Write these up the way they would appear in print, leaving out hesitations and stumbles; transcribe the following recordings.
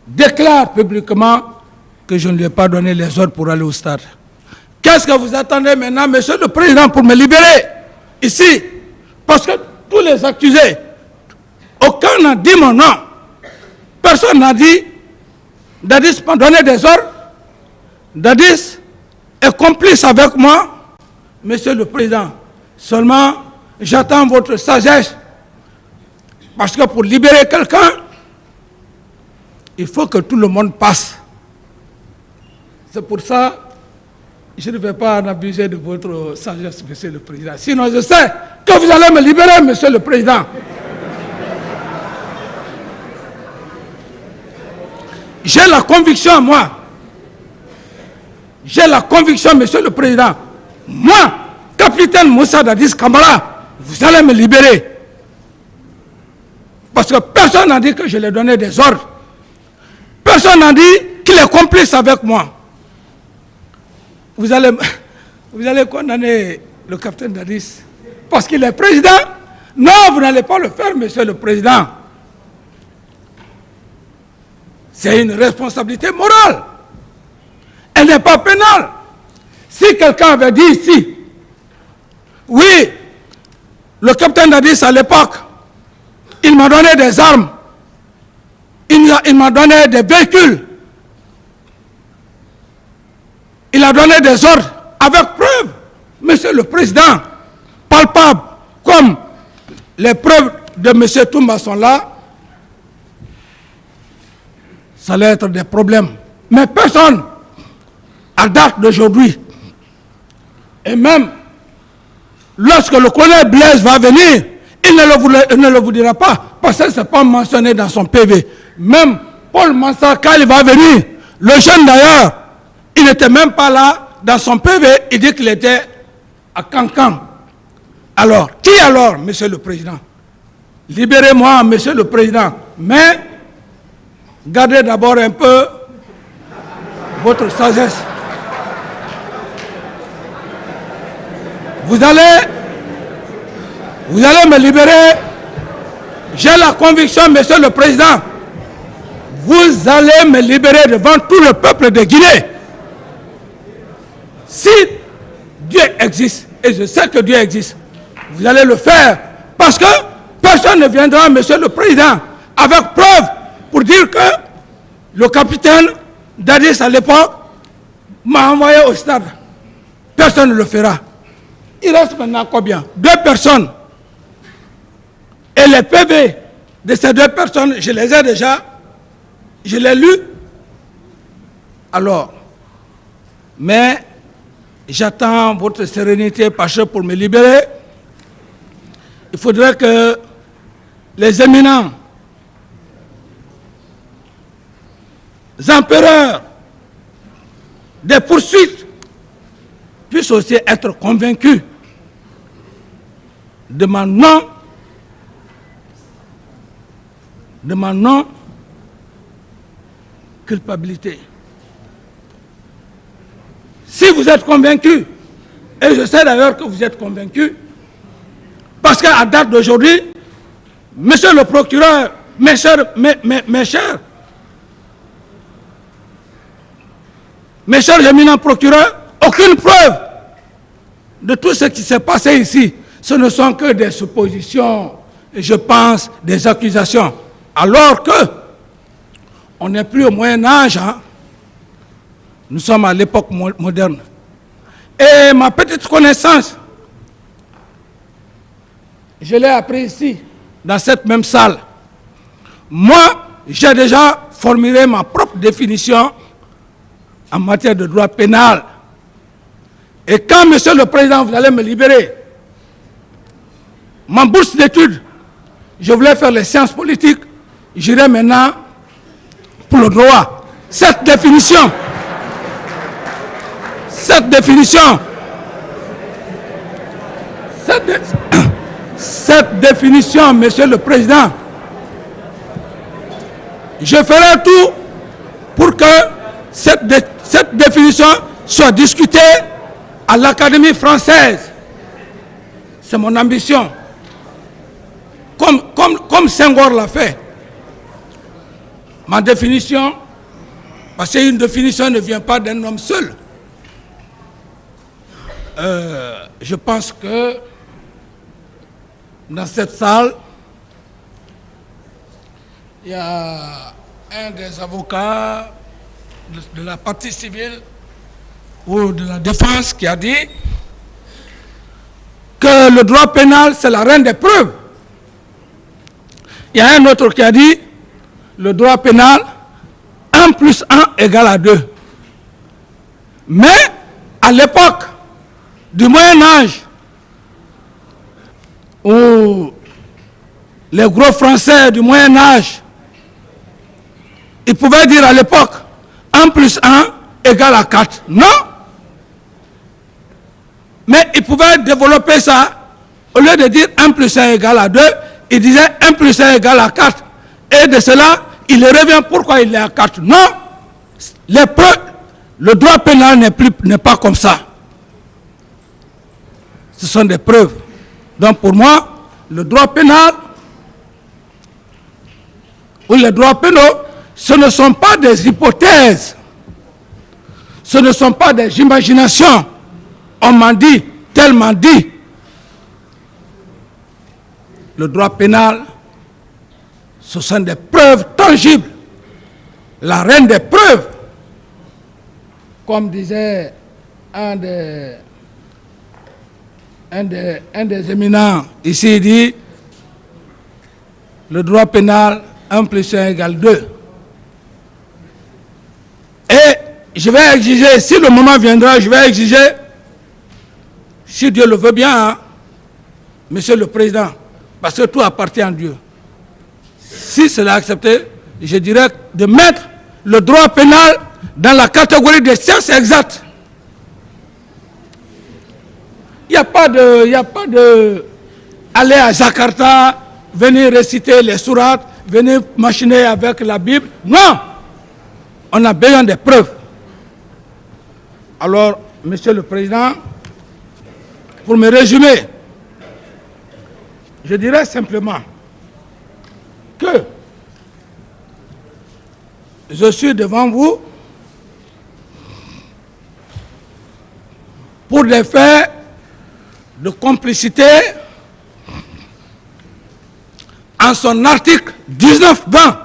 déclare publiquement que je ne lui ai pas donné les ordres pour aller au stade. Qu'est-ce que vous attendez maintenant, Monsieur le Président, pour me libérer ici? Parce que tous les accusés, aucun n'a dit mon nom. Personne n'a dit Dadis m'a donné des ordres. Dadis est complice avec moi. Monsieur le Président, seulement j'attends votre sagesse. Parce que pour libérer quelqu'un, il faut que tout le monde passe. C'est pour ça que je ne vais pas en abuser de votre sagesse, Monsieur le Président. Sinon, je sais que vous allez me libérer, Monsieur le Président. J'ai la conviction, moi. J'ai la conviction, Monsieur le Président. Moi, capitaine Moussa Dadis Camara, vous allez me libérer. Parce que personne n'a dit que je lui ai donné des ordres. Personne n'a dit qu'il est complice avec moi. Vous allez condamner le capitaine Dadis parce qu'il est président? Non, vous n'allez pas le faire, Monsieur le Président. C'est une responsabilité morale. Elle n'est pas pénale. Si quelqu'un avait dit ici, oui, le capitaine Dadis à l'époque, il m'a donné des armes, il m'a donné des véhicules, il a donné des ordres avec preuve, Monsieur le Président, palpable, comme les preuves de M. Toumba sont là, ça allait être des problèmes. Mais personne, à date d'aujourd'hui, et même lorsque le colonel Blaise va venir, il ne le vous dira pas, parce que ce n'est pas mentionné dans son PV. Même Paul Mansa, quand il va venir, le jeune d'ailleurs, il n'était même pas là dans son PV, il dit qu'il était à Cancan. Alors, qui alors, Monsieur le Président? Libérez-moi, Monsieur le Président, mais gardez d'abord un peu votre sagesse. Vous allez me libérer. J'ai la conviction, Monsieur le Président, vous allez me libérer devant tout le peuple de Guinée. Si Dieu existe, et je sais que Dieu existe, vous allez le faire. Parce que personne ne viendra, Monsieur le Président, avec preuve pour dire que le capitaine Dadis à l'époque m'a envoyé au stade. Personne ne le fera. Il reste maintenant combien? 2 personnes. Et les PV de ces 2 personnes, je les ai déjà, je les lus. Alors, mais j'attends votre sérénité, Pacha, pour me libérer. Il faudrait que les éminents empereurs des poursuites puissent aussi être convaincus de ma non-culpabilité. Si vous êtes convaincus, et je sais d'ailleurs que vous êtes convaincus, parce qu'à date d'aujourd'hui, Monsieur le procureur, mes chers éminents procureurs, aucune preuve de tout ce qui s'est passé ici. Ce ne sont que des suppositions, je pense, des accusations. Alors que on n'est plus au Moyen-Âge, hein? Nous sommes à l'époque moderne. Et ma petite connaissance, je l'ai appris ici, dans cette même salle. Moi, j'ai déjà formulé ma propre définition en matière de droit pénal. Et quand, Monsieur le Président, vous allez me libérer, ma bourse d'études, je voulais faire les sciences politiques, j'irai maintenant pour le droit. Cette définition, Monsieur le Président, je ferai tout pour que cette définition soit discutée à l'Académie française. C'est mon ambition. Comme Senghor l'a fait. ma définition, parce qu'une définition ne vient pas d'un homme seul. Je pense que dans cette salle, il y a un des avocats de la partie civile ou de la défense qui a dit que le droit pénal, c'est la reine des preuves. Il y a un autre qui a dit le droit pénal, 1 plus 1 égale 2. Mais à l'époque du Moyen-Âge, où les gros Français du Moyen-Âge, ils pouvaient dire à l'époque 1 plus 1 égale 4. Non. Mais ils pouvaient développer ça. Au lieu de dire 1 plus 1 égale 2, ils disaient 1 plus 1 égale 4. Et de cela, il revient pourquoi il est à 4. Non. Le droit pénal n'est pas comme ça. Ce sont des preuves. Donc pour moi, le droit pénal ou les droits pénaux, ce ne sont pas des hypothèses. Ce ne sont pas des imaginations. On m'a dit, tel m'a dit. Le droit pénal, ce sont des preuves tangibles. La reine des preuves. Comme disait un des éminents ici, il dit, le droit pénal, 1 plus 1 égale 2. Et je vais exiger, si le moment viendra, je vais exiger, si Dieu le veut bien, hein, Monsieur le Président, parce que tout appartient à Dieu. Si cela est accepté, je dirais de mettre le droit pénal dans la catégorie des sciences exactes. Il n'y a pas de aller à Jakarta, venir réciter les sourates, venir machiner avec la Bible. Non! On a besoin des preuves. Alors, Monsieur le Président, pour me résumer, je dirais simplement que je suis devant vous pour des faits de complicité en son article 19-20.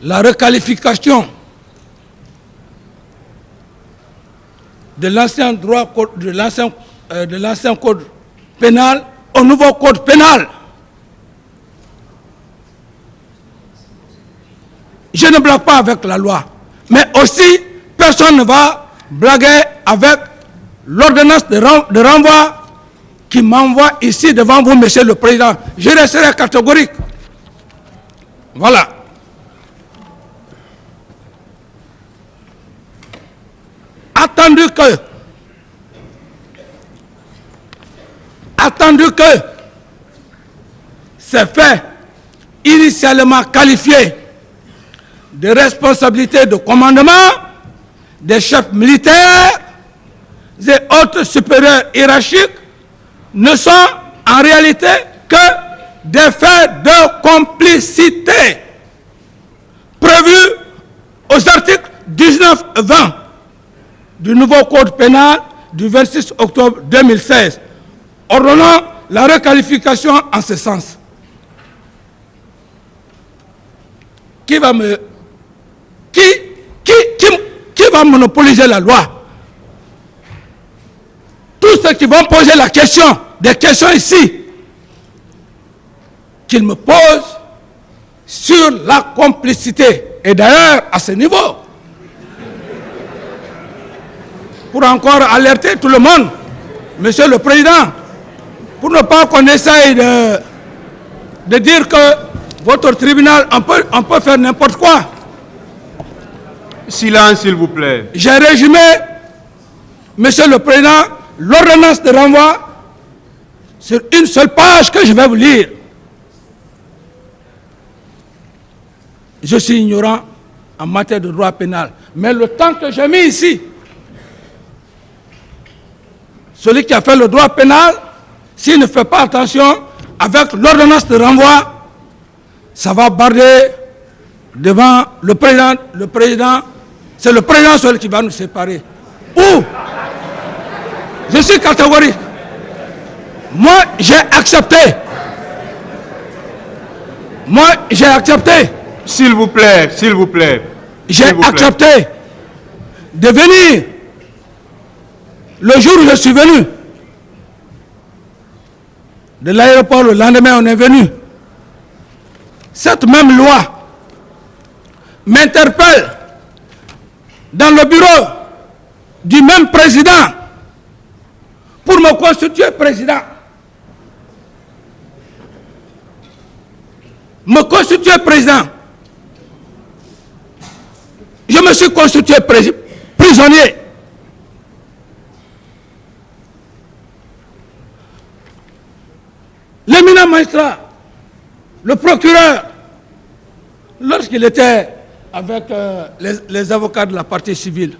La requalification de l'ancien droit, de l'ancien code pénal au nouveau code pénal. Je ne blague pas avec la loi, mais aussi personne ne va blaguer avec l'ordonnance de renvoi qui m'envoie ici devant vous, Monsieur le Président. Je resterai catégorique. Voilà. Attendu que ces faits initialement qualifiés de responsabilité de commandement des chefs militaires et autres supérieurs hiérarchiques ne sont en réalité que des faits de complicité prévus aux articles 19-20 du nouveau code pénal du 26 octobre 2016, ordonnant la requalification en ce sens. Qui va monopoliser la loi? Tous ceux qui vont poser la question, des questions ici, qu'ils me posent sur la complicité. Et d'ailleurs, à ce niveau, pour encore alerter tout le monde, Monsieur le Président, pour ne pas qu'on essaye de dire que votre tribunal, on peut faire n'importe quoi. Silence, s'il vous plaît. J'ai résumé, Monsieur le Président, l'ordonnance de renvoi sur une seule page que je vais vous lire. Je suis ignorant en matière de droit pénal, mais le temps que j'ai mis ici, celui qui a fait le droit pénal, s'il ne fait pas attention, avec l'ordonnance de renvoi, ça va barder devant le président. C'est le président seul qui va nous séparer. Ou, je suis catégorique. Moi, j'ai accepté. Moi, j'ai accepté. S'il vous plaît, s'il vous plaît. J'ai accepté de venir le jour où je suis venu. De l'aéroport, le lendemain, on est venu. Cette même loi m'interpelle dans le bureau du même président pour me constituer président. Me constituer président. Je me suis constitué prisonnier. L'éminent magistrat, le procureur, lorsqu'il était avec les avocats de la partie civile,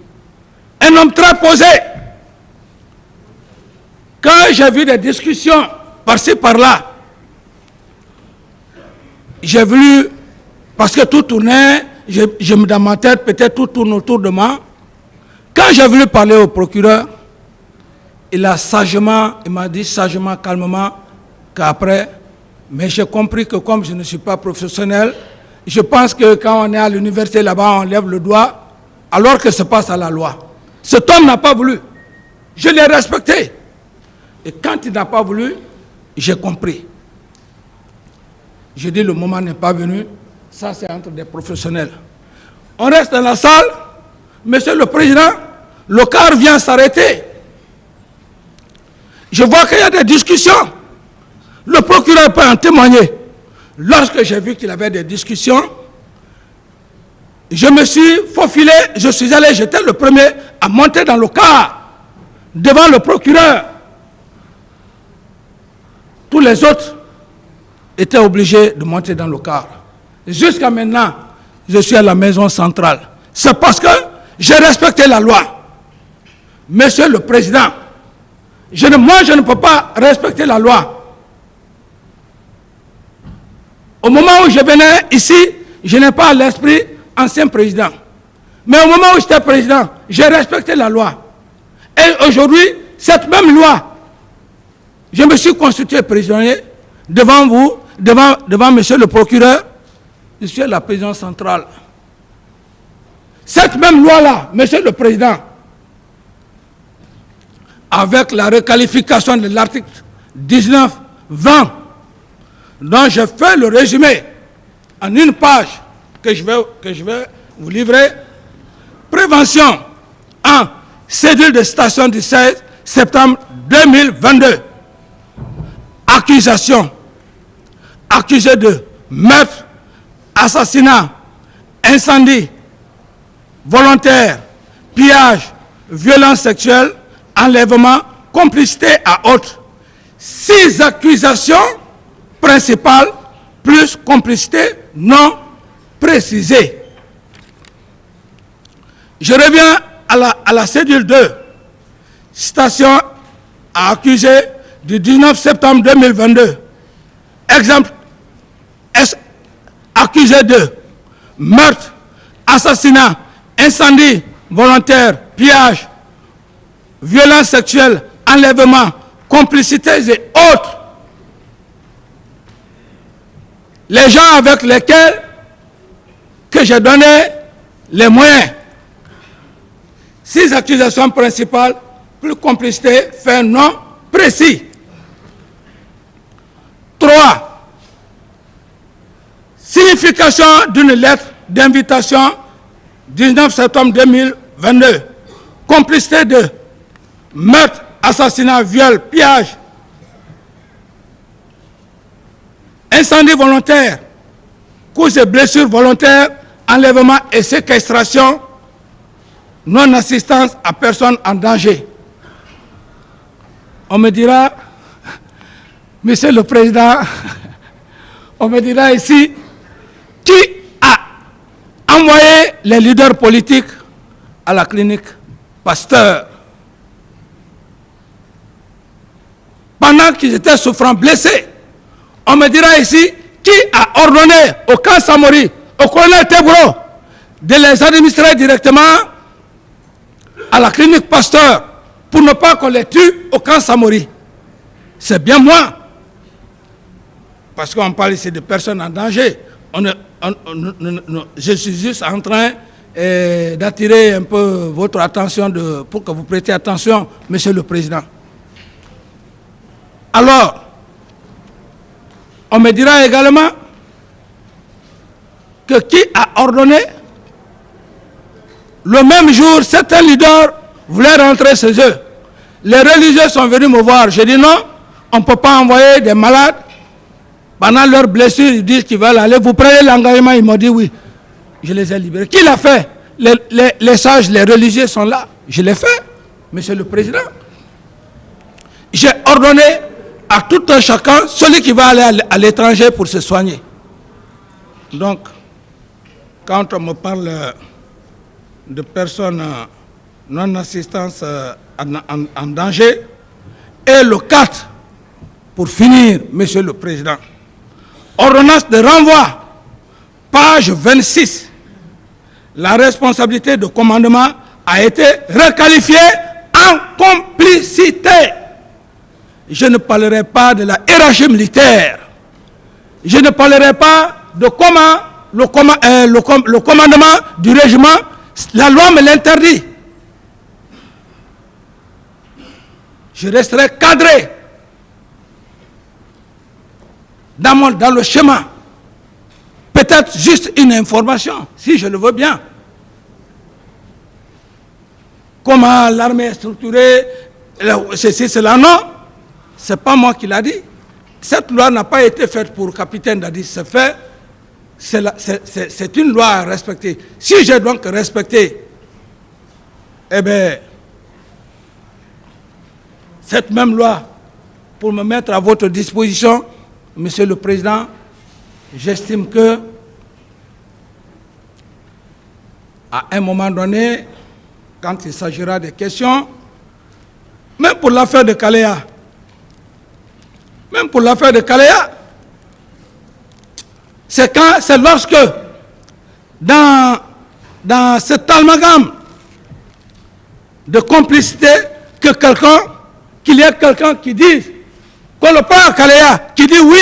un homme très posé, quand j'ai vu des discussions par-ci par-là, j'ai voulu, parce que tout tournait, dans ma tête, peut-être tout tourne autour de moi. Quand j'ai voulu parler au procureur, il m'a dit sagement, calmement, qu'après, mais j'ai compris que comme je ne suis pas professionnel, je pense que quand on est à l'université là-bas, on lève le doigt, alors que c'est pas à la loi. Cet homme n'a pas voulu. Je l'ai respecté. Et quand il n'a pas voulu, j'ai compris. J'ai dit, le moment n'est pas venu. Ça, c'est entre des professionnels. On reste dans la salle. Monsieur le Président, le car vient s'arrêter. Je vois qu'il y a des discussions. Le procureur peut en témoigner. Lorsque j'ai vu qu'il y avait des discussions, je me suis faufilé, je suis allé, j'étais le premier à monter dans le car, devant le procureur. Tous les autres étaient obligés de monter dans le car. Jusqu'à maintenant, je suis à la maison centrale. C'est parce que j'ai respecté la loi. Monsieur le Président, moi je ne peux pas respecter la loi. Au moment où je venais ici, je n'ai pas à l'esprit ancien président. Mais au moment où j'étais président, j'ai respecté la loi. Et aujourd'hui, cette même loi, je me suis constitué prisonnier devant vous, devant monsieur le procureur, je suis à la prison centrale. Cette même loi-là, monsieur le président, avec la requalification de l'article 19-20, dont je fais le résumé en une page que je vais vous livrer. Prévention en cédule de station du 16 septembre 2022. Accusation. Accusé de meurtre, assassinat, incendie, volontaire, pillage, violence sexuelle, enlèvement, complicité à autres. 6 accusations principale plus complicité non précisée. Je reviens à la cédule 2. Station à accusé du 19 septembre 2022. Exemple, accusé de meurtre, assassinat, incendie volontaire, pillage, violence sexuelle, enlèvement, complicité et autres. Les gens avec lesquels que j'ai donné les moyens. 6 accusations principales, plus complicité, fait non précis. 3. Signification d'une lettre d'invitation 19 septembre 2022. Complicité de meurtre, assassinat, viol, pillage, incendie volontaire, causes et blessures volontaires, enlèvement et séquestration, non-assistance à personne en danger. On me dira, Monsieur le Président, on me dira ici, qui a envoyé les leaders politiques à la clinique Pasteur pendant qu'ils étaient souffrants, blessés? On me dira ici, qui a ordonné au camp Samori, au colonel Tebro, de les administrer directement à la clinique Pasteur pour ne pas qu'on les tue au camp Samori? C'est bien moi. Parce qu'on parle ici de personnes en danger. Je suis juste en train d'attirer un peu votre attention pour que vous prêtiez attention, Monsieur le Président. Alors, on me dira également que qui a ordonné, le même jour, certains leaders voulaient rentrer chez eux. Les religieux sont venus me voir. J'ai dit non, on ne peut pas envoyer des malades. Pendant leurs blessures, ils disent qu'ils veulent aller. Vous prenez l'engagement, ils m'ont dit oui. Je les ai libérés. Qui l'a fait? Les sages, les religieux sont là. Je l'ai fait, Monsieur le Président. J'ai ordonné à tout un chacun, celui qui va aller à l'étranger pour se soigner. Donc, quand on me parle de personnes non-assistance en danger, et le 4, pour finir, Monsieur le Président, ordonnance de renvoi, page 26, la responsabilité de commandement a été requalifiée en complicité. Je ne parlerai pas de la hiérarchie militaire. Je ne parlerai pas de comment le commandement du régiment, la loi me l'interdit. Je resterai cadré dans le schéma. Peut-être juste une information, si je le veux bien. Comment l'armée est structurée, ceci, cela, non. Ce n'est pas moi qui l'a dit. Cette loi n'a pas été faite pour le capitaine Dadis. C'est une loi à respecter. Si j'ai donc respecté, eh bien, cette même loi, pour me mettre à votre disposition, Monsieur le Président, j'estime que, à un moment donné, quand il s'agira des questions, même pour l'affaire de Kaléa, c'est lorsque, dans cet amalgame de complicité, qu'il y a quelqu'un qui dit qu'on le prend à Kaléa, qui dit oui,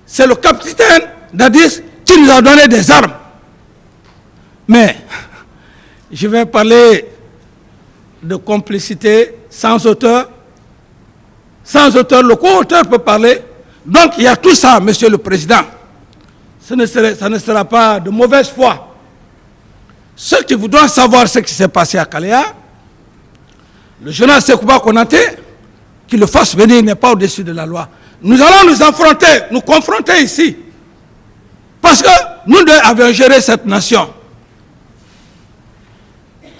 c'est le capitaine Dadis qui nous a donné des armes. Mais je vais parler de complicité sans auteur. Sans auteur, le co-auteur peut parler. Donc il y a tout ça, Monsieur le Président. Ça ne sera pas de mauvaise foi. Ceux qui voudront savoir ce qui s'est passé à Kaléa, le général Sekouba Konaté, qu'il le fasse venir, il n'est pas au-dessus de la loi. Nous allons nous confronter ici. Parce que nous deux avions géré cette nation.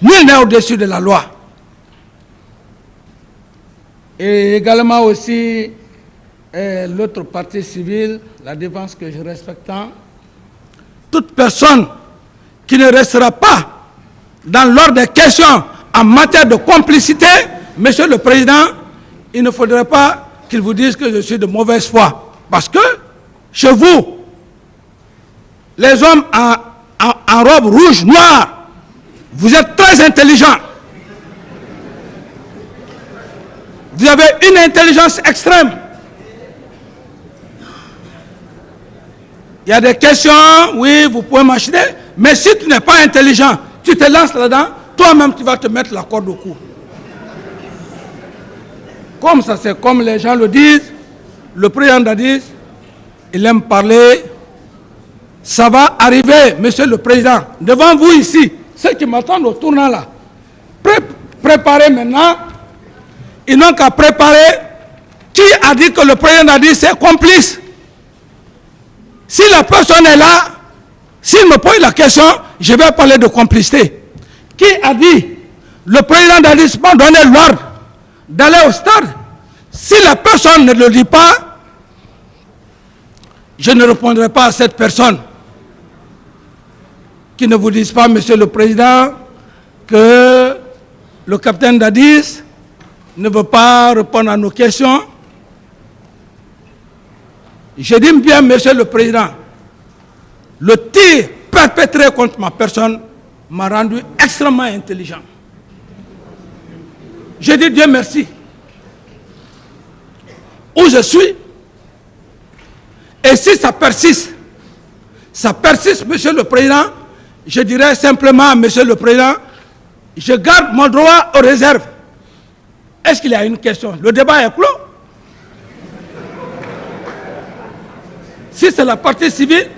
Nul n'est au-dessus de la loi. Et également aussi l'autre partie civile, la défense que je respecte tant. Toute personne qui ne restera pas dans l'ordre des questions en matière de complicité, Monsieur le Président, il ne faudrait pas qu'il vous dise que je suis de mauvaise foi. Parce que, chez vous, les hommes en robe rouge, noire, vous êtes très intelligents. Vous avez une intelligence extrême. Il y a des questions, oui, vous pouvez machiner, mais si tu n'es pas intelligent, tu te lances là-dedans, toi-même tu vas te mettre la corde au cou. Comme ça, c'est comme les gens le disent, le président Dadis, il aime parler, ça va arriver, Monsieur le Président, devant vous ici, ceux qui m'attendent au tournant là, préparez maintenant, ils n'ont qu'à préparer. Qui a dit que le président Dadis est complice? Si la personne est là, s'il me pose la question, je vais parler de complicité. Qui a dit le président Dadis m'a donné l'ordre d'aller au stade? Si la personne ne le dit pas, je ne répondrai pas à cette personne. Qui ne vous dise pas, Monsieur le Président, que le capitaine Dadis ne veut pas répondre à nos questions. Je dis bien, Monsieur le Président, le tir perpétré contre ma personne m'a rendu extrêmement intelligent. Je dis Dieu merci. Où je suis, et si ça persiste, Monsieur le Président, je dirais simplement à Monsieur le Président, je garde mon droit aux réserves. Est-ce qu'il y a une question? Le débat est clos. Si c'est la partie civile,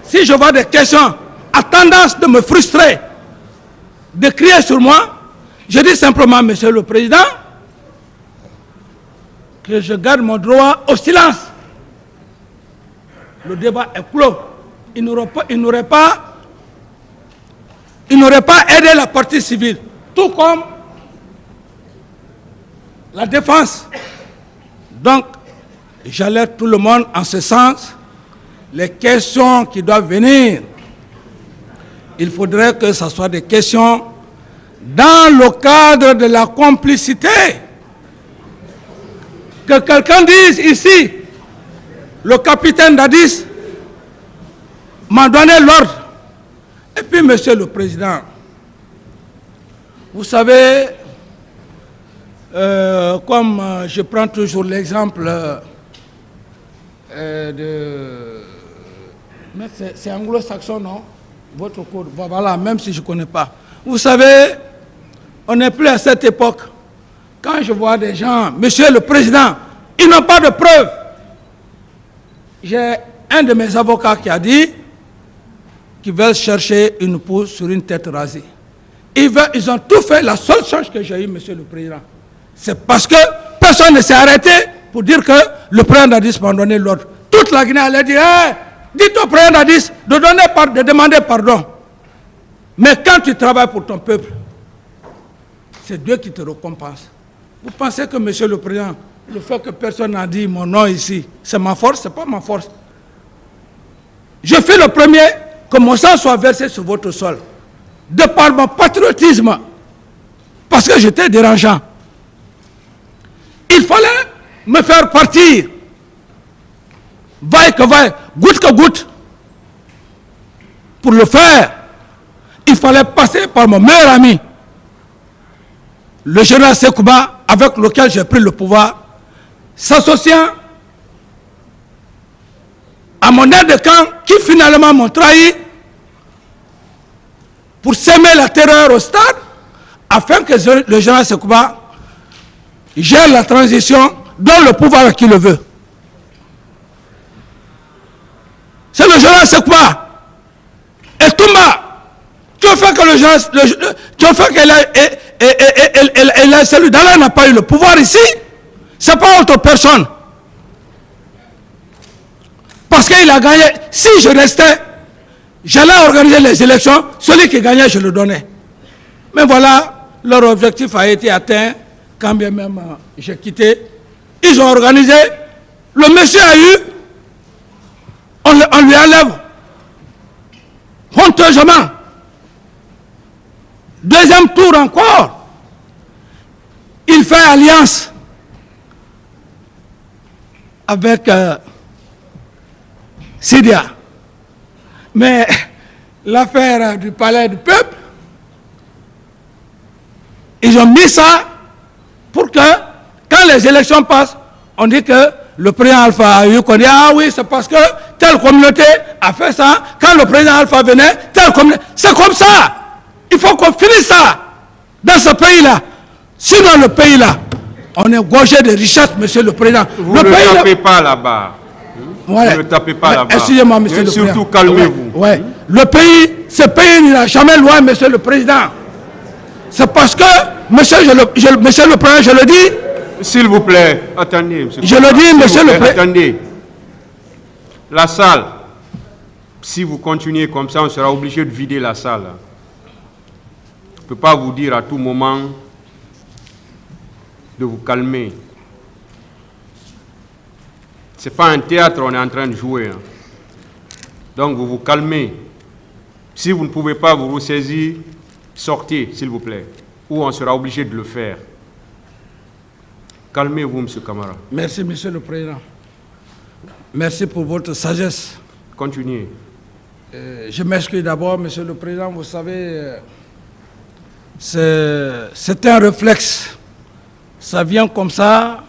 si je vois des questions à tendance de me frustrer, de crier sur moi, je dis simplement, Monsieur le Président, que je garde mon droit au silence. Le débat est clos. Il n'aurait pas aidé la partie civile, tout comme la défense. Donc, j'alerte tout le monde en ce sens. Les questions qui doivent venir, il faudrait que ce soit des questions dans le cadre de la complicité. Que quelqu'un dise ici, le capitaine Dadis m'a donné l'ordre. Et puis, Monsieur le Président, vous savez, comme je prends toujours l'exemple mais c'est anglo-saxon, non? Votre cours, voilà, même si je ne connais pas. Vous savez, on n'est plus à cette époque. Quand je vois des gens, Monsieur le Président, ils n'ont pas de preuves. J'ai un de mes avocats qui a dit qu'ils veulent chercher une pousse sur une tête rasée. Ils ont tout fait. La seule chose que j'ai eue, Monsieur le Président, c'est parce que personne ne s'est arrêté pour dire que le président Dadis m'a donné l'ordre. Toute la Guinée allait dire, hey, dites au président Dadis de demander pardon. Mais quand tu travailles pour ton peuple, c'est Dieu qui te récompense. Vous pensez que, Monsieur le Président, le fait que personne n'a dit mon nom ici, c'est ma force? Ce n'est pas ma force. Je fais le premier que mon sang soit versé sur votre sol, de par mon patriotisme, parce que j'étais dérangeant. Il fallait me faire partir, vaille que vaille, goutte que goutte. Pour le faire, il fallait passer par mon meilleur ami, le général Sekouba, avec lequel j'ai pris le pouvoir, s'associant à mon aide de camp qui finalement m'ont trahi pour semer la terreur au stade afin que le général Sekouba gère la transition, donne le pouvoir à qui le veut. C'est le général Sekouba et Toumba qui ont fait que le général, qui ont fait que celui d'Allah n'a pas eu le pouvoir ici. C'est pas autre personne. Parce qu'il a gagné. Si je restais, j'allais organiser les élections. Celui qui gagnait, je le donnais. Mais voilà, leur objectif a été atteint. Quand bien même j'ai quitté, ils ont organisé. Le monsieur a eu, on lui enlève honteusement. Deuxième tour encore, il fait alliance avec Sidia. Mais l'affaire du palais du peuple, ils ont mis ça pour que, quand les élections passent, on dit que le président Alpha a eu qu'on dit, ah oui, c'est parce que telle communauté a fait ça. Quand le président Alpha venait, telle communauté. C'est comme ça. Il faut qu'on finisse ça dans ce pays-là. Sinon, le pays-là, on est gorgé de richesses, Monsieur le Président. Vous ne tapez pas là-bas. Ouais. Vous ne tapez pas là-bas. Excusez-moi, Monsieur le Président. Surtout, calmez-vous. Ouais. Le pays, ce pays n'ira jamais loin, Monsieur le Président. C'est parce que, Monsieur le Président, je le dis. S'il vous plaît, attendez, Monsieur. Je le dis, Monsieur le Président. Attendez. La salle, si vous continuez comme ça, on sera obligé de vider la salle. Je ne peux pas vous dire à tout moment de vous calmer. Ce n'est pas un théâtre, on est en train de jouer. Donc vous vous calmez. Si vous ne pouvez pas vous ressaisir, sortez, s'il vous plaît. Ou on sera obligé de le faire. Calmez-vous, Monsieur Camara. Merci, Monsieur le Président. Merci pour votre sagesse. Continuez. Je m'excuse d'abord, Monsieur le Président, vous savez, c'est un réflexe. Ça vient comme ça,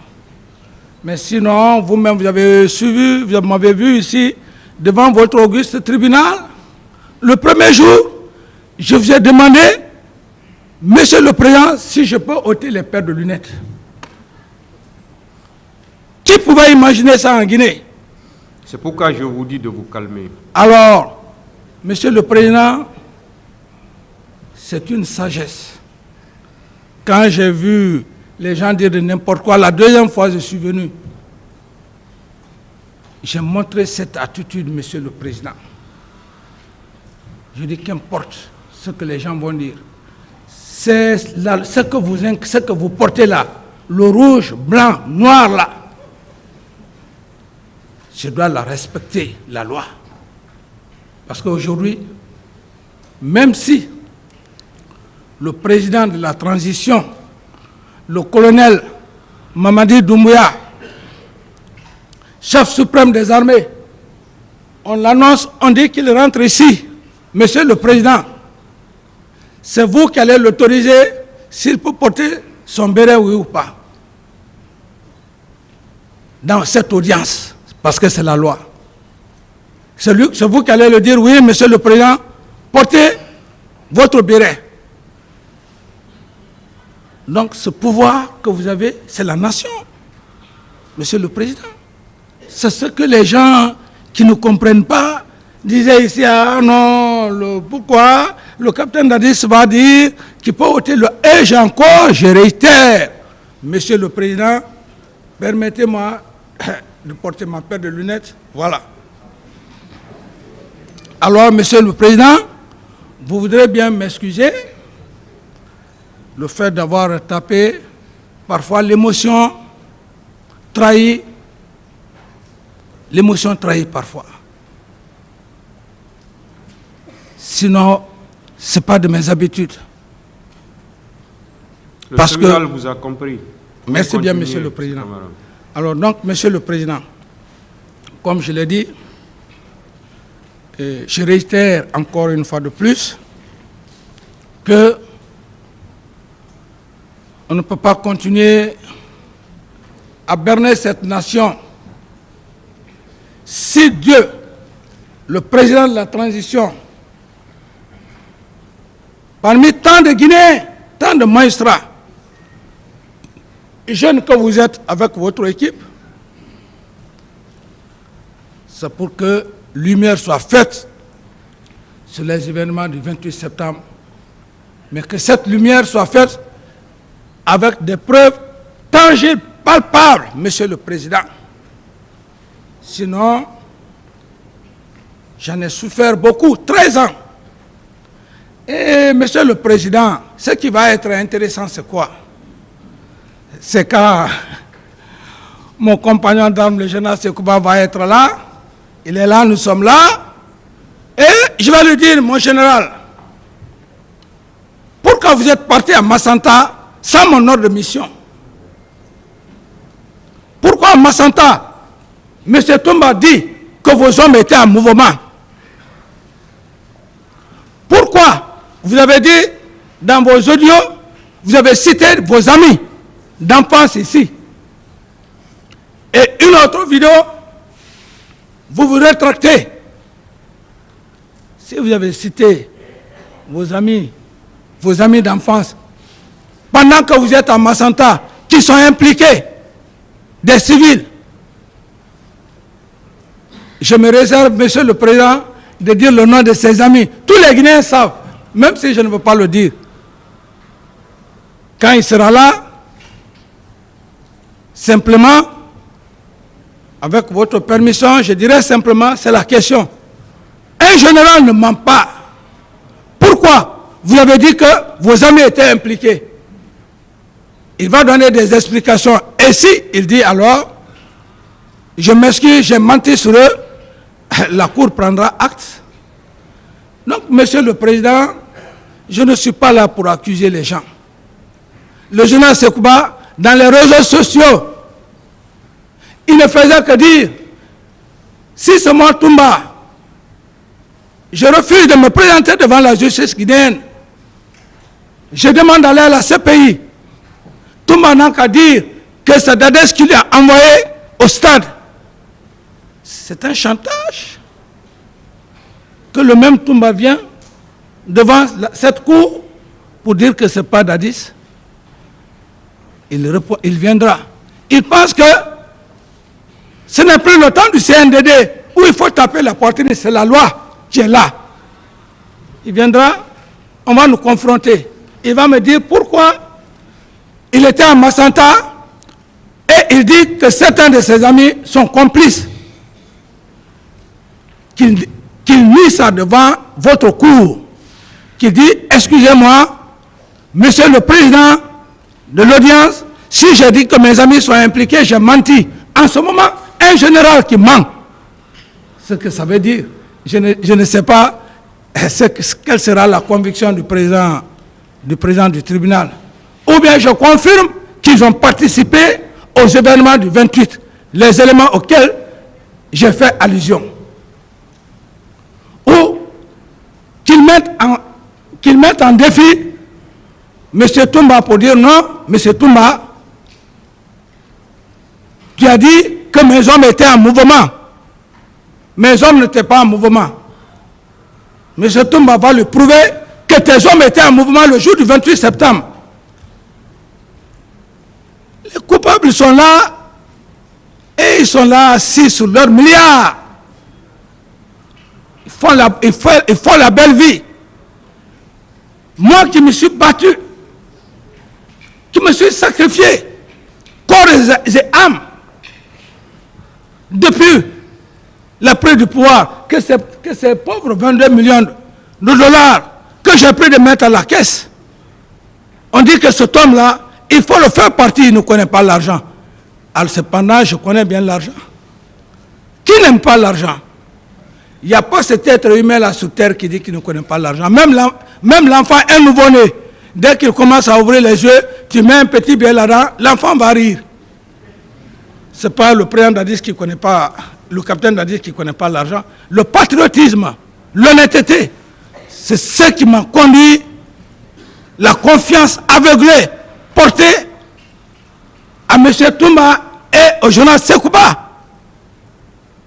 mais sinon, vous-même, vous avez suivi, vous m'avez vu ici, devant votre auguste tribunal. Le premier jour, je vous ai demandé, Monsieur le Président, si je peux ôter les paires de lunettes. Qui pouvait imaginer ça en Guinée? C'est pourquoi je vous dis de vous calmer. Alors, Monsieur le Président, c'est une sagesse. Quand j'ai vu les gens dire de n'importe quoi, la deuxième fois je suis venu, j'ai montré cette attitude, Monsieur le Président. Je dis qu'importe ce que les gens vont dire. C'est ce que vous portez là, le rouge, blanc, noir là. Je dois la respecter, la loi. Parce qu'aujourd'hui, même si le président de la transition, le colonel Mamadi Doumbouya, chef suprême des armées, on l'annonce, on dit qu'il rentre ici. Monsieur le Président, c'est vous qui allez l'autoriser s'il peut porter son béret, oui ou pas. Dans cette audience, parce que c'est la loi. C'est vous qui allez le dire, oui, Monsieur le Président, portez votre béret. Donc ce pouvoir que vous avez, c'est la nation, Monsieur le Président. C'est ce que les gens qui ne comprennent pas disaient ici, ah non, pourquoi le capitaine Dadis va dire qu'il peut ôter le... Et je réitère, Monsieur le Président, permettez-moi de porter ma paire de lunettes, voilà. Alors, Monsieur le Président, vous voudrez bien m'excuser le fait d'avoir tapé, parfois l'émotion trahit parfois. Sinon, ce n'est pas de mes habitudes. Le tribunal vous a compris. Merci bien, Monsieur le Président. Camarade. Alors donc, Monsieur le Président, comme je l'ai dit, je réitère encore une fois de plus que on ne peut pas continuer à berner cette nation. Si Dieu, le président de la transition, parmi tant de Guinéens, tant de magistrats, jeunes que vous êtes avec votre équipe, c'est pour que lumière soit faite sur les événements du 28 septembre, mais que cette lumière soit faite avec des preuves tangibles, palpables, Monsieur le Président. Sinon, j'en ai souffert beaucoup, 13 ans. Et Monsieur le Président, ce qui va être intéressant, c'est quoi? C'est quand mon compagnon d'armes, le général Sekouba, va être là. Il est là, nous sommes là. Et je vais lui dire, mon général, pourquoi vous êtes parti à Massanta sans mon ordre de mission? Pourquoi à Massanta, M. Toumba dit que vos hommes étaient en mouvement? Pourquoi vous avez dit dans vos audios, vous avez cité vos amis d'enfance ici? Et une autre vidéo, vous vous rétractez. Si vous avez cité vos amis d'enfance, pendant que vous êtes à Massanta, qui sont impliqués, des civils, je me réserve, Monsieur le Président, de dire le nom de ses amis. Tous les Guinéens savent, même si je ne veux pas le dire. Quand il sera là, simplement, avec votre permission, je dirais simplement, c'est la question. Un général ne ment pas. Pourquoi vous avez dit que vos amis étaient impliqués? Il va donner des explications. Et si il dit alors, je m'excuse, j'ai menti sur eux, la Cour prendra acte. Donc, Monsieur le Président, je ne suis pas là pour accuser les gens. Le général Sekouba, dans les réseaux sociaux, il ne faisait que dire si c'est moi Toumba, je refuse de me présenter devant la justice guinéenne. Je demande d'aller à la CPI. Toumba n'a qu'à dire que c'est Dadès qui lui a envoyé au stade. C'est un chantage. Que le même Toumba vient devant cette cour pour dire que ce n'est pas Dadis. Il viendra. Il pense que ce n'est plus le temps du CNDD où il faut taper la poitrine, c'est la loi qui est là. Il viendra, on va nous confronter. Il va me dire pourquoi il était à Massanta et il dit que certains de ses amis sont complices. Qu'il nie ça devant votre cour. Qu'il dit, excusez-moi, monsieur le président de l'audience, si j'ai dit que mes amis sont impliqués, j'ai menti. En ce moment, un général qui ment, ce que ça veut dire, je ne sais pas quelle sera la conviction du président du tribunal. Ou bien je confirme qu'ils ont participé aux événements du 28, les éléments auxquels j'ai fait allusion. Ou qu'ils mettent en défi M. Toumba pour dire non, M. Toumba, tu as dit que mes hommes étaient en mouvement. Mes hommes n'étaient pas en mouvement. M. Toumba va lui prouver que tes hommes étaient en mouvement le jour du 28 septembre. Les coupables sont là et ils sont là assis sur leurs milliards. Ils font la belle vie. Moi qui me suis battu, qui me suis sacrifié, corps et âme, depuis la prise du pouvoir, que ces pauvres 22 millions de dollars que j'ai pris de mettre à la caisse, on dit que cet homme-là, il faut le faire partie, il ne connaît pas l'argent. Alors cependant, je connais bien l'argent. Qui n'aime pas l'argent? Il n'y a pas cet être humain-là sur terre qui dit qu'il ne connaît pas l'argent. Même l'enfant, un nouveau-né, dès qu'il commence à ouvrir les yeux, tu mets un petit billet là-dedans, l'enfant va rire. Ce n'est pas le président Dadis qui ne connaît pas, le capitaine Dadis qui ne connaît pas l'argent. Le patriotisme, l'honnêteté, c'est ce qui m'a conduit, la confiance aveuglée portée à M. Toumba et au journal Sekouba.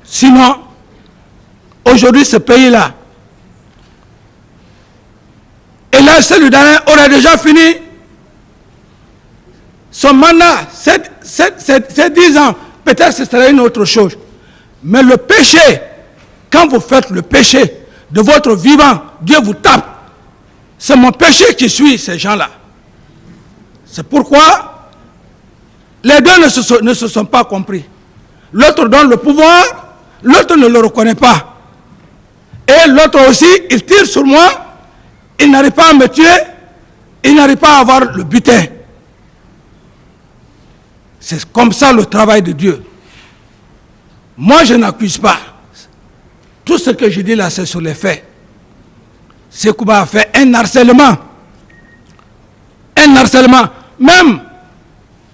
Sinon, aujourd'hui, ce pays-là, et là, celui d'Alain aurait déjà fini son mandat, c'est 10 ans. Peut-être que ce serait une autre chose. Mais le péché, quand vous faites le péché de votre vivant, Dieu vous tape. C'est mon péché qui suit ces gens-là. C'est pourquoi les deux ne se sont pas compris. L'autre donne le pouvoir, l'autre ne le reconnaît pas. Et l'autre aussi, il tire sur moi, il n'arrive pas à me tuer, il n'arrive pas à avoir le butin. C'est comme ça le travail de Dieu. Moi, je n'accuse pas. Tout ce que je dis là, c'est sur les faits. Sekouba a fait un harcèlement. Un harcèlement. Même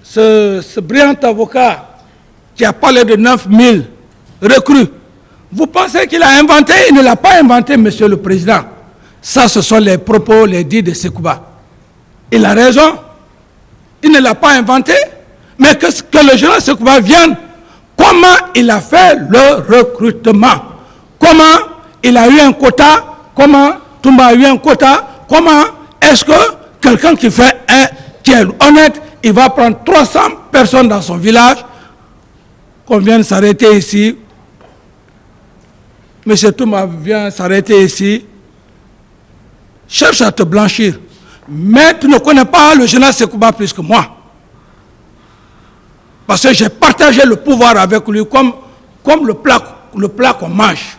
ce brillant avocat qui a parlé de 9000 recrues, vous pensez qu'il a inventé? Il ne l'a pas inventé, monsieur le président. Ça, ce sont les propos, les dits de Sekouba. Il a raison. Il ne l'a pas inventé. Mais que le général Sekouba vienne, comment il a fait le recrutement? Comment il a eu un quota? Comment Toumba a eu un quota? Comment est-ce que quelqu'un qui est honnête, il va prendre 300 personnes dans son village, qu'on vienne s'arrêter ici, M. Toumba vient s'arrêter ici, cherche à te blanchir. Mais tu ne connais pas le général Sekouba plus que moi. Parce que j'ai partagé le pouvoir avec lui comme le plat qu'on mange.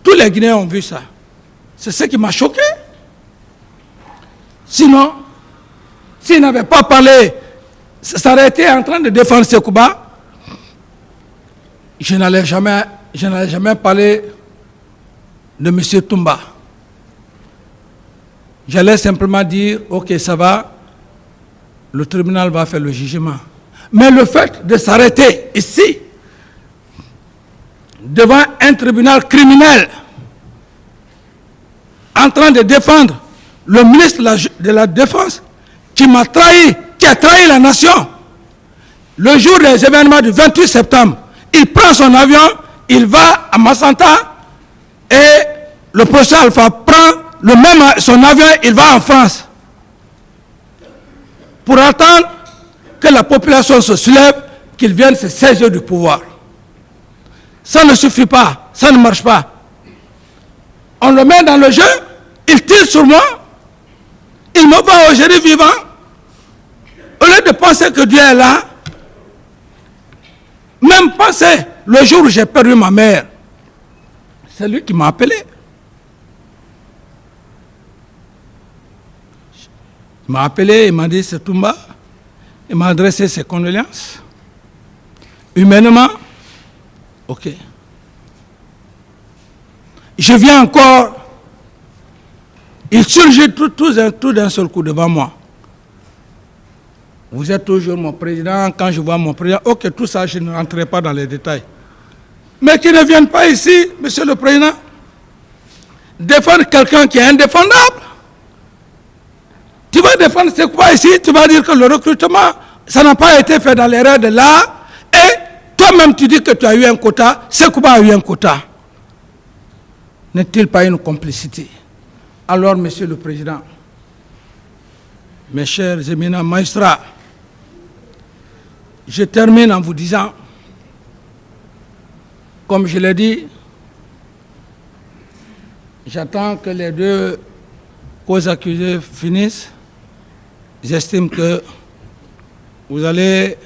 Tous les Guinéens ont vu ça. C'est ce qui m'a choqué. Sinon, s'il n'avait pas parlé, s'arrêter en train de défendre Sekouba, je n'allais jamais parler de M. Toumba. J'allais simplement dire, ok, ça va, le tribunal va faire le jugement. Mais le fait de s'arrêter ici, devant un tribunal criminel en train de défendre le ministre de la Défense qui m'a trahi, qui a trahi la nation. Le jour des événements du 28 septembre, il prend son avion, il va à Massanta et le professeur Alpha prend son avion, il va en France pour attendre que la population se soulève, qu'il vienne se saisir du pouvoir. Ça ne suffit pas, ça ne marche pas. On le met dans le jeu, il tire sur moi, il me bat aujourd'hui vivant. Au lieu de penser que Dieu est là, même penser le jour où j'ai perdu ma mère, c'est lui qui m'a appelé. Il m'a appelé, il m'a dit c'est Toumba, il m'a adressé ses condoléances. Humainement, ok. Je viens encore, il surgit tout d'un seul coup devant moi. Vous êtes toujours mon président, quand je vois mon président, ok, tout ça, je ne rentrerai pas dans les détails. Mais qu'ils ne viennent pas ici, monsieur le président, défendre quelqu'un qui est indéfendable. Tu vas défendre c'est quoi ici? Tu vas dire que le recrutement, ça n'a pas été fait dans l'erreur de l'art. Et toi-même, tu dis que tu as eu un quota. Sekouba a eu un quota. N'est-il pas une complicité? Alors, monsieur le président, mes chers éminents magistrats, je termine en vous disant, comme je l'ai dit, j'attends que les deux causes accusées finissent. J'estime que vous allez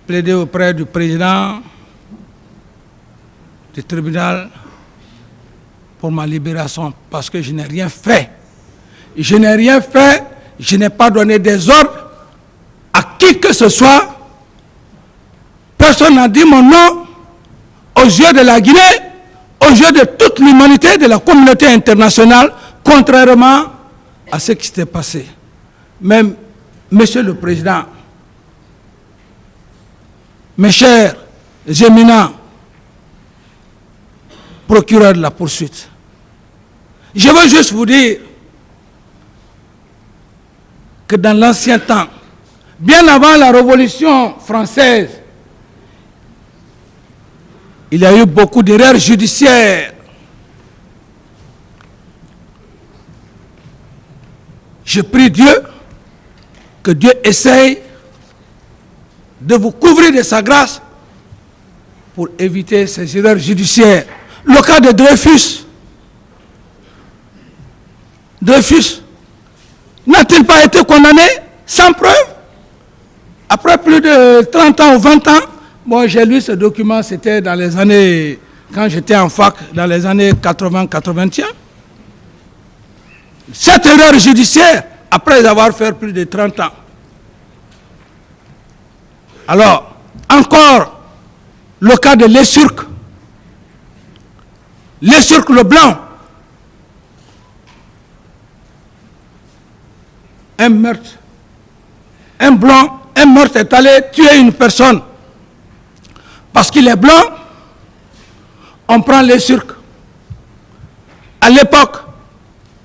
plaider auprès du président du tribunal pour ma libération parce que je n'ai rien fait. Je n'ai rien fait, je n'ai pas donné des ordres à qui que ce soit. Personne n'a dit mon nom aux yeux de la Guinée, aux yeux de toute l'humanité, de la communauté internationale, contrairement à ce qui s'était passé. Même, monsieur le président, mes chers éminents procureurs de la poursuite, je veux juste vous dire que dans l'ancien temps, bien avant la Révolution française, il y a eu beaucoup d'erreurs judiciaires. Je prie Dieu, que Dieu essaye de vous couvrir de sa grâce pour éviter ces erreurs judiciaires. Le cas de Dreyfus. Dreyfus n'a-t-il pas été condamné sans preuve? Après plus de 30 ans ou 20 ans, bon, j'ai lu ce document, c'était dans les années, quand j'étais en fac, dans les années 80-81. Cette erreur judiciaire, après avoir fait plus de 30 ans. Alors, encore, le cas de Lessurque. Lessurque le Blanc. Un meurtre. Un blanc, un meurtre est allé tuer une personne. Parce qu'il est blanc, on prend Lessurque. À l'époque,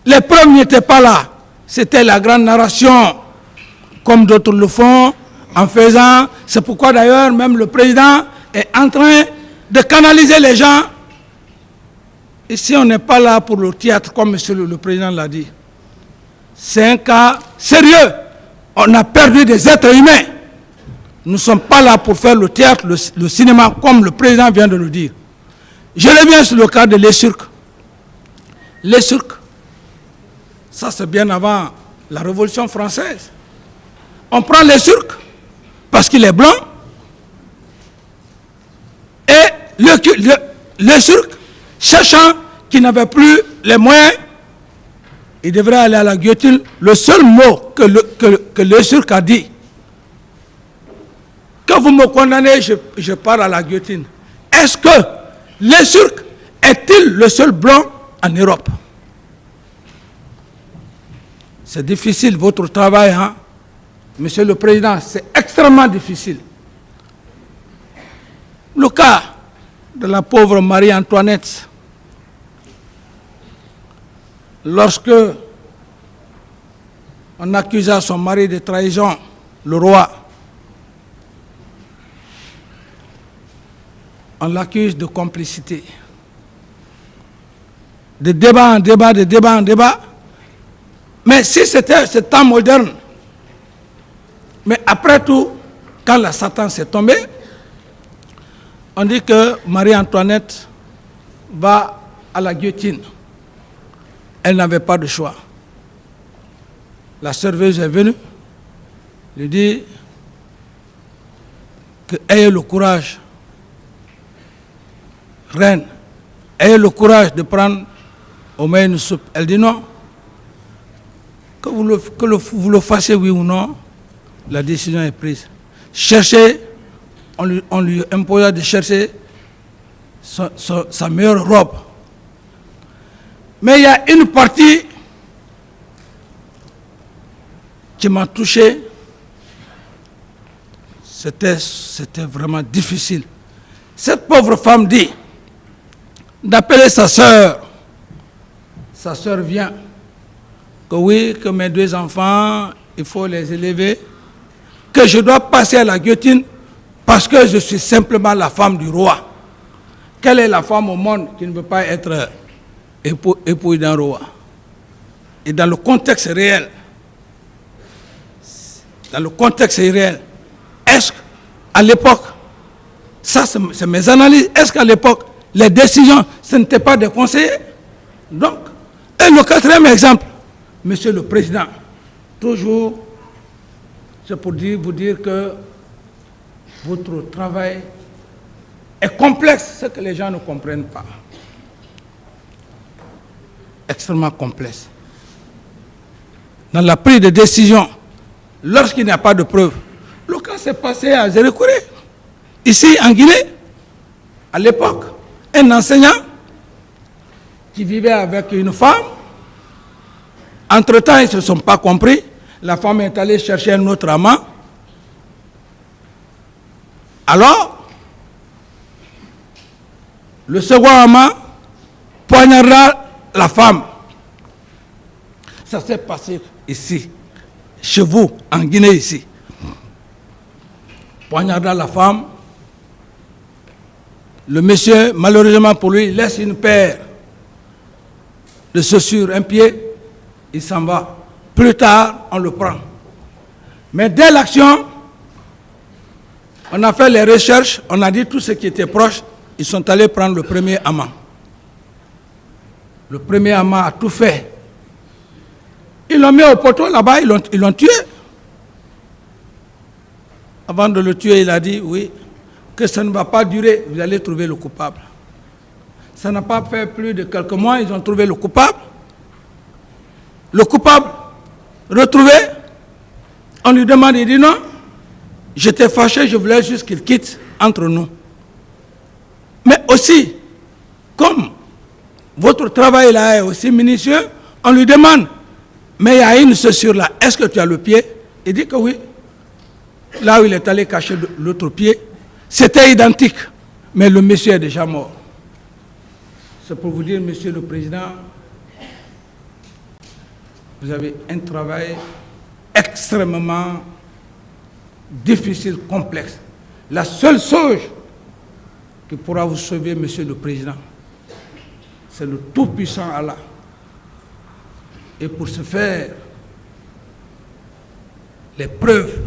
les preuves n'étaient pas là. C'était la grande narration, comme d'autres le font, en faisant. C'est pourquoi d'ailleurs, même le président est en train de canaliser les gens. Ici, on n'est pas là pour le théâtre, comme monsieur le président l'a dit. C'est un cas sérieux. On a perdu des êtres humains. Nous ne sommes pas là pour faire le théâtre, le cinéma, comme le président vient de le dire. Je reviens sur le cas de Lessurque. Lessurque, ça c'est bien avant la Révolution française. On prend Lessurque parce qu'il est blanc et Lessurque, sachant qu'il n'avait plus les moyens, il devrait aller à la guillotine. Le seul mot que Lessurque a dit, que vous me condamnez, je pars à la guillotine. Est-ce que Lessurque est-il le seul blanc en Europe? C'est difficile votre travail, hein? Monsieur le Président, c'est extrêmement difficile. Le cas de la pauvre Marie-Antoinette. Lorsque on accusa son mari de trahison, le roi, on l'accuse de complicité. De débat en débat, de débat en débat. Mais si c'était ce temps moderne, mais après tout, quand la Satan s'est tombé, on dit que Marie-Antoinette va à la guillotine. Elle n'avait pas de choix. La serveuse est venue, lui dit que ayez le courage, reine, ayez le courage de prendre au moins une soupe. Elle dit non, que vous le fassiez oui ou non, la décision est prise. Cherchez, on lui imposa de chercher sa meilleure robe. Mais il y a une partie qui m'a touché. C'était vraiment difficile. Cette pauvre femme dit d'appeler sa sœur. Sa sœur vient. Que oui, que mes 2 enfants, il faut les élever. Que je dois passer à la guillotine parce que je suis simplement la femme du roi. Quelle est la femme au monde qui ne veut pas être épouse d'un roi? Et dans le contexte réel, est-ce qu'à l'époque, ça c'est mes analyses, est-ce qu'à l'époque, les décisions, ce n'étaient pas des conseillers? Donc, et le 4e exemple, Monsieur le Président, toujours, c'est pour vous dire que votre travail est complexe, ce que les gens ne comprennent pas. Extrêmement complexe. Dans la prise de décision, lorsqu'il n'y a pas de preuves, le cas s'est passé à Zérékouré, ici en Guinée, à l'époque, un enseignant qui vivait avec une femme. Entre-temps, ils ne se sont pas compris. La femme est allée chercher un autre amant. Alors, le second amant poignarda la femme. Ça s'est passé ici, chez vous, en Guinée, ici. Poignarda la femme. Le monsieur, malheureusement pour lui, laisse une paire de chaussures, un pied, il s'en va. Plus tard, on le prend. Mais dès l'action, on a fait les recherches, on a dit tout ce qui était proche, ils sont allés prendre le premier amant. Le premier amant a tout fait. Ils l'ont mis au poteau là-bas, ils l'ont tué. Avant de le tuer, il a dit, oui, que ça ne va pas durer, vous allez trouver le coupable. Ça n'a pas fait plus de quelques mois, ils ont trouvé le coupable. Le coupable, retrouvé, on lui demande, il dit non, j'étais fâché, je voulais juste qu'il quitte entre nous. Mais aussi, comme votre travail là est aussi minutieux, on lui demande, mais il y a une chaussure là, est-ce que tu as le pied? Il dit que oui. Là où il est allé cacher l'autre pied, c'était identique, mais le monsieur est déjà mort. C'est pour vous dire, Monsieur le Président, vous avez un travail extrêmement difficile, complexe. La seule chose qui pourra vous sauver, Monsieur le Président, c'est le tout-puissant Allah. Et pour ce faire, les preuves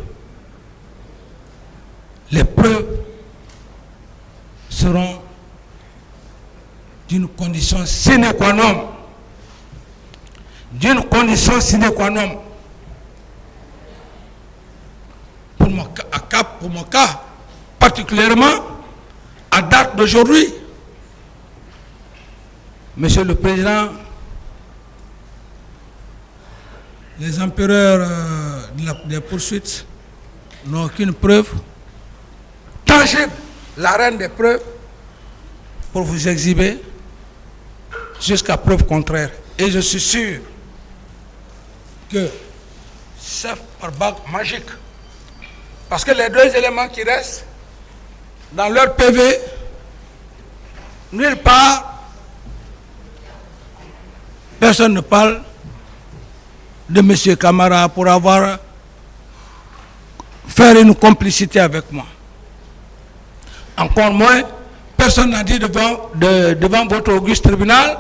seront d'une condition sine qua non. D'une condition sine qua non. Pour mon cas, particulièrement, à date d'aujourd'hui, Monsieur le Président, les empereurs des poursuites n'ont aucune preuve tangible, la reine des preuves, pour vous exhiber jusqu'à preuve contraire. Et je suis sûr que c'est par bague magique. Parce que les 2 éléments qui restent dans leur PV, nulle part, personne ne parle de M. Camara pour avoir fait une complicité avec moi. Encore moins, personne n'a dit devant votre auguste tribunal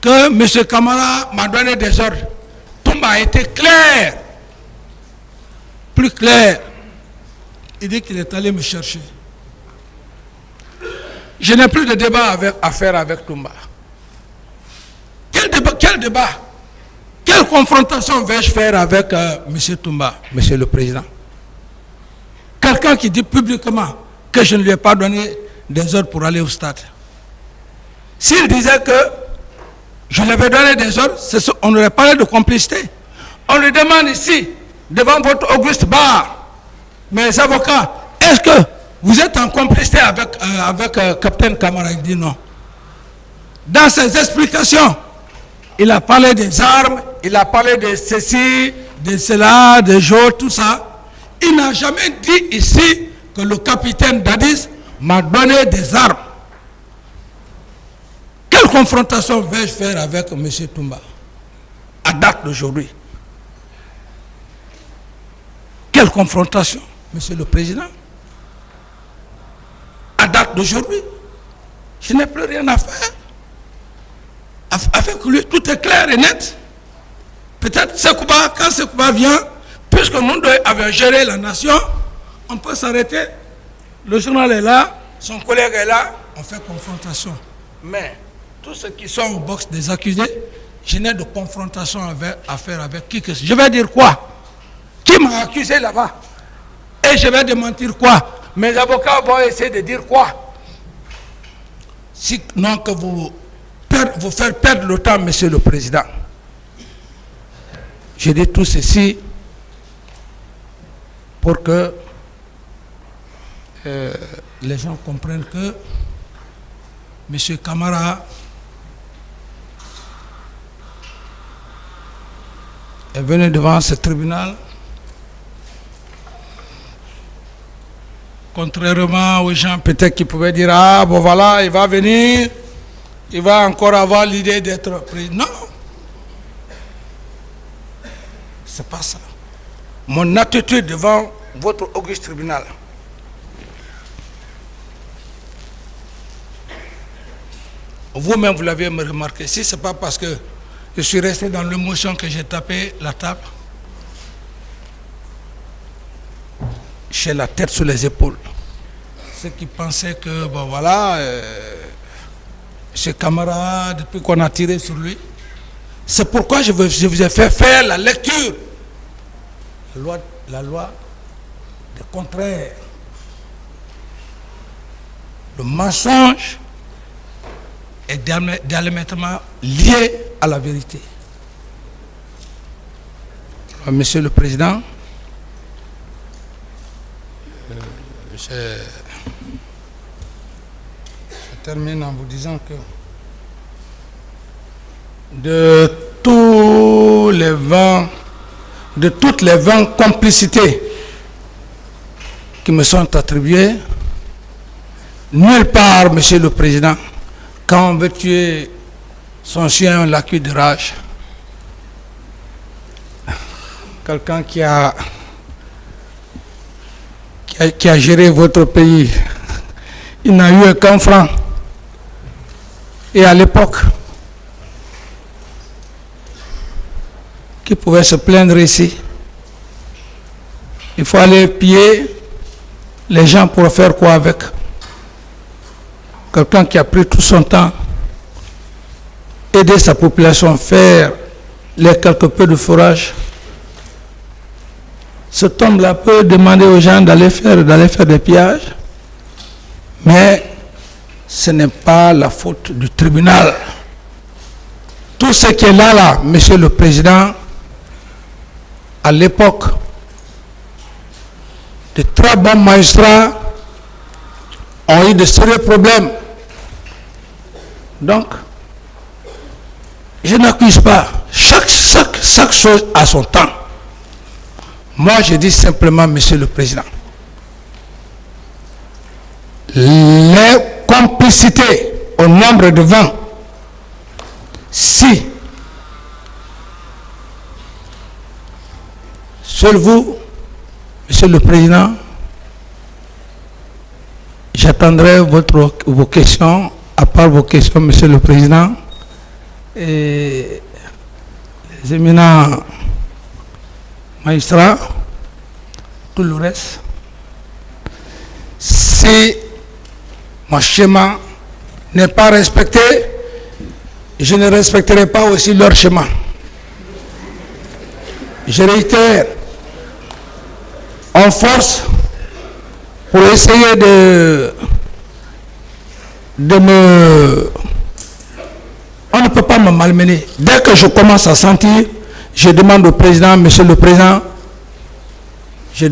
que M. Camara m'a donné des ordres. Tout a été clair, plus clair. Il dit qu'il est allé me chercher. Je n'ai plus de débat à faire avec Toumba. Quel débat? Quelle confrontation vais-je faire avec M. Toumba, M. le Président? Quelqu'un qui dit publiquement que je ne lui ai pas donné des ordres pour aller au stade. S'il disait que je lui avais donné des ordres, on aurait parlé de complicité. On lui demande ici, devant votre auguste bar, mes avocats, est-ce que vous êtes en complicité avec Capitaine Camara? Il dit non. Dans ses explications, il a parlé des armes, il a parlé de ceci, de cela, des jours, tout ça. Il n'a jamais dit ici que le capitaine Dadis m'a donné des armes. Quelle confrontation vais-je faire avec M. Toumba à date d'aujourd'hui? Quelle confrontation, M. le Président? À date d'aujourd'hui, je n'ai plus rien à faire. Avec lui, tout est clair et net. Peut-être Sekouba, quand Sekouba vient, puisque nous avons géré la nation, on peut s'arrêter. Le journal est là, son collègue est là, on fait confrontation. Mais tous ceux qui sont au box des accusés, je n'ai de confrontation à faire avec qui que ce soit. Je vais dire quoi? Qui m'a accusé là-bas? Et je vais démentir quoi? Mes avocats vont essayer de dire quoi? Sinon que vous faire perdre le temps, Monsieur le Président. Je dis tout ceci pour que les gens comprennent que M. Camara est venu devant ce tribunal, contrairement aux gens peut-être qui pouvaient dire ah bon voilà, il va venir, il va encore avoir l'idée d'être président. Non, c'est pas ça. Mon attitude devant votre auguste tribunal, vous-même vous l'avez remarqué, si ce n'est pas parce que je suis resté dans l'émotion que j'ai tapé la table, j'ai la tête sur les épaules. Ceux qui pensaient que, bon voilà, ce camarade, depuis qu'on a tiré sur lui, c'est pourquoi je vous ai fait faire la lecture. La loi des contraires. Le mensonge est diamétralement lié à la vérité. Alors, Monsieur le Président, je termine en vous disant que de toutes les 20 complicités qui me sont attribuées, nulle part, Monsieur le Président, quand on veut tuer son chien, on l'accuse de rage. Quelqu'un qui a géré votre pays, il n'a eu qu'un franc. Et à l'époque, qui pouvait se plaindre ici? Il faut aller piller les gens pour faire quoi avec? Quelqu'un qui a pris tout son temps, aider sa population, faire les quelque peu de forage. Cet homme-là peut demander aux gens d'aller faire des pillages, mais ce n'est pas la faute du tribunal. Tout ce qui est là, Monsieur le Président, à l'époque, de très bons magistrats ont eu de sérieux problèmes. Donc, je n'accuse pas. Chaque chose a son temps. Moi, je dis simplement, Monsieur le Président, les complices vous citer au nombre de 20. Si seul vous, Monsieur le Président, j'attendrai vos questions, à part vos questions, Monsieur le Président, et les éminents magistrats, tout le reste. Si mon schéma n'est pas respecté, je ne respecterai pas aussi leur schéma. Je réitère, en force, pour essayer de me... On ne peut pas me malmener. Dès que je commence à sentir, je demande au président, Monsieur le Président, je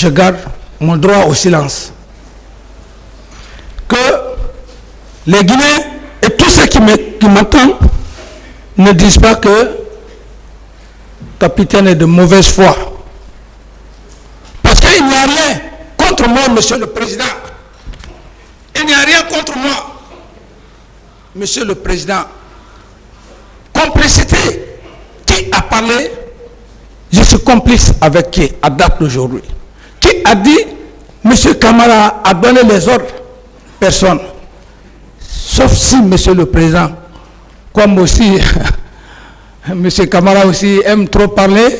garde mon droit au silence. Que les Guinéens et tous ceux qui m'entendent ne disent pas que le capitaine est de mauvaise foi. Parce qu'il n'y a rien contre moi, Monsieur le Président. Il n'y a rien contre moi. Monsieur le Président, complicité, qui a parlé? Je suis complice avec qui à date d'aujourd'hui? Qui a dit, Monsieur Camara a donné les ordres? Personne. Sauf si Monsieur le Président, comme aussi Monsieur Camara aussi aime trop parler,